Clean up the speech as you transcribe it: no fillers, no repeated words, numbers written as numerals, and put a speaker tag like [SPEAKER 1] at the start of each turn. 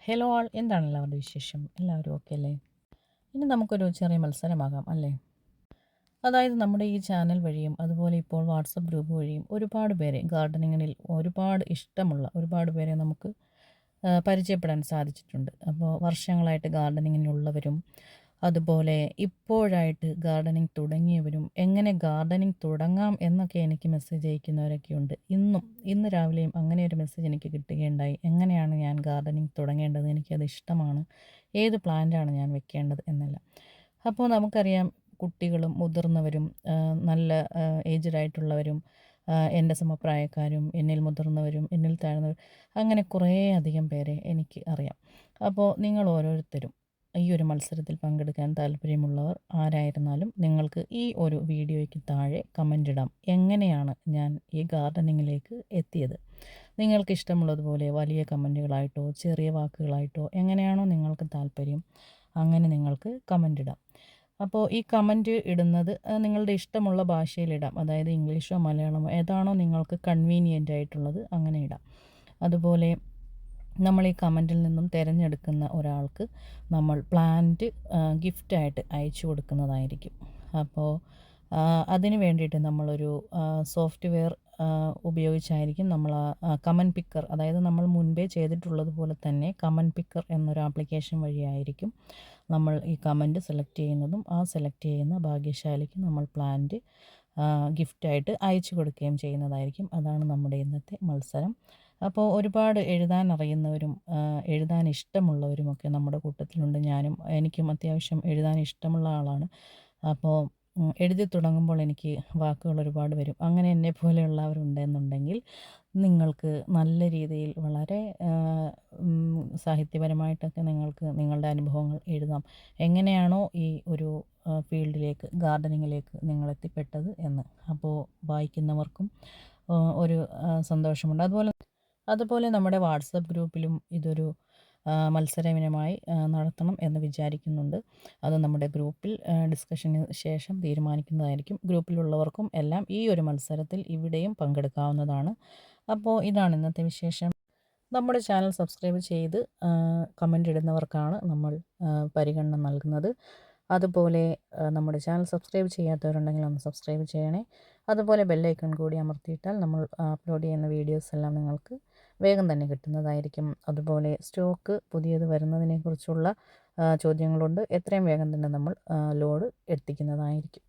[SPEAKER 1] Hello ആൾ, എന്താണ് എല്ലാവരുടെ വിശേഷം? എല്ലാവരും ഓക്കെ അല്ലേ? ഇനി നമുക്കൊരു ചെറിയ മത്സരമാകാം അല്ലേ? അതായത് നമ്മുടെ ഈ ചാനൽ വഴിയും അതുപോലെ ഇപ്പോൾ വാട്സപ്പ് ഗ്രൂപ്പ് വഴിയും ഒരുപാട് പേരെ ഗാർഡനിങ്ങിൽ ഒരുപാട് ഇഷ്ടമുള്ള ഒരുപാട് പേരെ നമുക്ക് പരിചയപ്പെടാൻ സാധിച്ചിട്ടുണ്ട്. അപ്പോൾ വർഷങ്ങളായിട്ട് ഗാർഡനിങ്ങിനുള്ളവരും അതുപോലെ ഇപ്പോഴായിട്ട് ഗാർഡനിങ് തുടങ്ങിയവരും എങ്ങനെ ഗാർഡനിങ് തുടങ്ങാം എന്നൊക്കെ എനിക്ക് മെസ്സേജ് അയക്കുന്നവരൊക്കെയുണ്ട്. ഇന്ന് രാവിലെയും അങ്ങനെ ഒരു മെസ്സേജ് എനിക്ക് കിട്ടുകയുണ്ടായി. എങ്ങനെയാണ് ഞാൻ ഗാർഡനിങ് തുടങ്ങേണ്ടത്? എനിക്കത് ഇഷ്ടമാണ്. ഏത് പ്ലാന്റാണ് ഞാൻ വെക്കേണ്ടത് എന്നെല്ലാം. അപ്പോൾ നമുക്കറിയാം, കുട്ടികളും മുതിർന്നവരും നല്ല ഏജ്ഡ് ആയിട്ടുള്ളവരും എൻ്റെ സമപ്രായക്കാരും എന്നിൽ മുതിർന്നവരും എന്നിൽ താഴ്ന്നവരും അങ്ങനെ കുറേ അധികം പേരെ എനിക്ക് അറിയാം. അപ്പോൾ നിങ്ങൾ ഓരോരുത്തരും ഈ ഒരു മത്സരത്തിൽ പങ്കെടുക്കാൻ താല്പര്യമുള്ളവർ ആരായിരുന്നാലും നിങ്ങൾക്ക് ഈ ഒരു വീഡിയോയ്ക്ക് താഴെ കമൻ്റ് ഇടാം. എങ്ങനെയാണ് ഞാൻ ഈ ഗാർഡനിങ്ങിലേക്ക് എത്തിയത്? നിങ്ങൾക്ക് ഇഷ്ടമുള്ളതുപോലെ വലിയ കമൻറ്റുകളായിട്ടോ ചെറിയ വാക്കുകളായിട്ടോ എങ്ങനെയാണോ നിങ്ങൾക്ക് താല്പര്യം അങ്ങനെ നിങ്ങൾക്ക് കമൻ്റ് ഇടാം. അപ്പോൾ ഈ കമൻറ്റ് ഇടുന്നത് നിങ്ങളുടെ ഇഷ്ടമുള്ള ഭാഷയിലിടാം. അതായത് ഇംഗ്ലീഷോ മലയാളമോ ഏതാണോ നിങ്ങൾക്ക് കൺവീനിയൻ്റ് ആയിട്ടുള്ളത് അങ്ങനെ ഇടാം. അതുപോലെ നമ്മൾ ഈ കമൻറ്റിൽ നിന്നും തിരഞ്ഞെടുക്കുന്ന ഒരാൾക്ക് നമ്മൾ പ്ലാന്റ് ഗിഫ്റ്റായിട്ട് അയച്ചു കൊടുക്കുന്നതായിരിക്കും. അപ്പോൾ അതിന് വേണ്ടിയിട്ട് നമ്മളൊരു സോഫ്റ്റ്വെയർ ഉപയോഗിച്ചായിരിക്കും നമ്മൾ കമൻറ്റ് പിക്കർ, അതായത് നമ്മൾ മുൻപേ ചെയ്തിട്ടുള്ളത് പോലെ തന്നെ കമൻറ്റ് പിക്കർ എന്നൊരു ആപ്ലിക്കേഷൻ വഴിയായിരിക്കും നമ്മൾ ഈ കമൻറ്റ് സെലക്ട് ചെയ്യുന്നതും ആ സെലക്ട് ചെയ്യുന്ന ഭാഗ്യശാലിക്ക് നമ്മൾ പ്ലാന്റ് ഗിഫ്റ്റായിട്ട് അയച്ചു കൊടുക്കുകയും ചെയ്യുന്നതായിരിക്കും. അതാണ് നമ്മുടെ ഇന്നത്തെ മത്സരം. അപ്പോൾ ഒരുപാട് എഴുതാൻ അറിയുന്നവരും എഴുതാൻ ഇഷ്ടമുള്ളവരുമൊക്കെ നമ്മുടെ കൂട്ടത്തിലുണ്ട്. എനിക്കും അത്യാവശ്യം എഴുതാൻ ഇഷ്ടമുള്ള ആളാണ്. അപ്പോൾ എഴുതി തുടങ്ങുമ്പോൾ എനിക്ക് വാക്കുകൾ ഒരുപാട് വരും. അങ്ങനെ എന്നെപ്പോലെയുള്ളവരുണ്ടെന്നുണ്ടെങ്കിൽ നിങ്ങൾക്ക് നല്ല രീതിയിൽ വളരെ സാഹിത്യപരമായിട്ടൊക്കെ നിങ്ങൾക്ക് നിങ്ങളുടെ അനുഭവങ്ങൾ എഴുതാം. എങ്ങനെയാണോ ഈ ഒരു ഫീൽഡിലേക്ക് ഗാർഡനിങ്ങിലേക്ക് നിങ്ങൾ എത്തിപ്പെട്ടത് എന്ന്. അപ്പോൾ വായിക്കുന്നവർക്കും ഒരു സന്തോഷമുണ്ട്. അതുപോലെ നമ്മുടെ വാട്സപ്പ് ഗ്രൂപ്പിലും ഇതൊരു മത്സര ഇനമായി നടത്തണം എന്ന് വിചാരിക്കുന്നുണ്ട്. അത് നമ്മുടെ ഗ്രൂപ്പിൽ ഡിസ്കഷന് ശേഷം തീരുമാനിക്കുന്നതായിരിക്കും. ഗ്രൂപ്പിലുള്ളവർക്കും എല്ലാം ഈ ഒരു മത്സരത്തിൽ ഇവിടെയും പങ്കെടുക്കാവുന്നതാണ്. അപ്പോൾ ഇതാണ് ഇന്നത്തെ വിശേഷം. നമ്മുടെ ചാനൽ സബ്സ്ക്രൈബ് ചെയ്ത് കമൻ്റ് ഇടുന്നവർക്കാണ് നമ്മൾ പരിഗണന നൽകുന്നത്. അതുപോലെ നമ്മുടെ ചാനൽ സബ്സ്ക്രൈബ് ചെയ്യാത്തവരുണ്ടെങ്കിൽ ഒന്ന് സബ്സ്ക്രൈബ് ചെയ്യണേ. അതുപോലെ ബെല്ലൈക്കൺ കൂടി അമർത്തിയിട്ടാൽ നമ്മൾ അപ്ലോഡ് ചെയ്യുന്ന വീഡിയോസ് എല്ലാം നിങ്ങൾക്ക് വേഗം തന്നെ കിട്ടുന്നതായിരിക്കും. അതുപോലെ സ്റ്റോക്ക് പുതിയത് വരുന്നതിനെക്കുറിച്ചുള്ള ചോദ്യങ്ങളുണ്ട്. എത്രയും വേഗം തന്നെ നമ്മൾ ലോഡ് എത്തിക്കുന്നതായിരിക്കും.